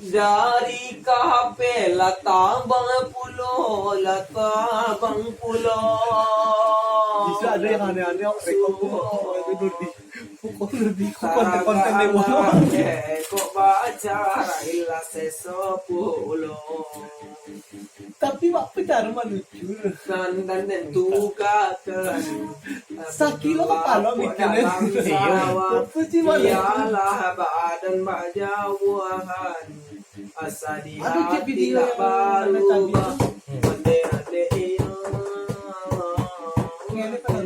Dari kape latabang pulo. Bisa ada yang aneh-aneh konten deh Kok baca ilah sesopulo. tapi mak pacar mah lucu Dan tentukan sakilo kepala mikirnya apa sih ialah badan bajawahan asa di aduh kayak hati video tak yang berubah cantik ini kan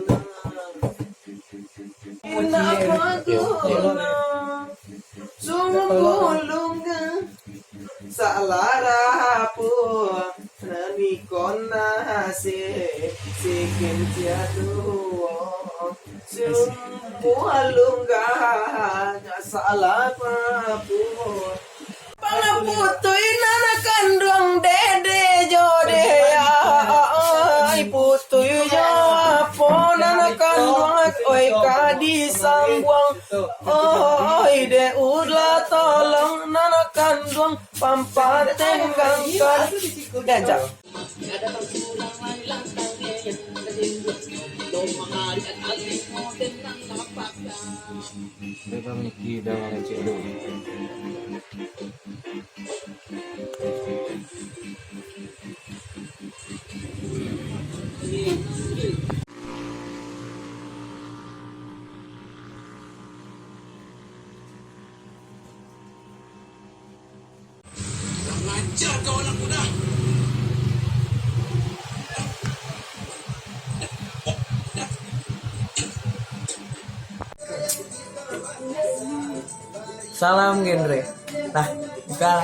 Sumulungan salara po nani kona sikin tiado sumulungan salara po pangaputoy na nakandong dede jode ay putoy japo na nakandong oy kadisangwang oy de udla tolong na nakandong pampatenggang kan gajah Memang kita orang cedok. Lancar kau anak muda. salam genre nah buka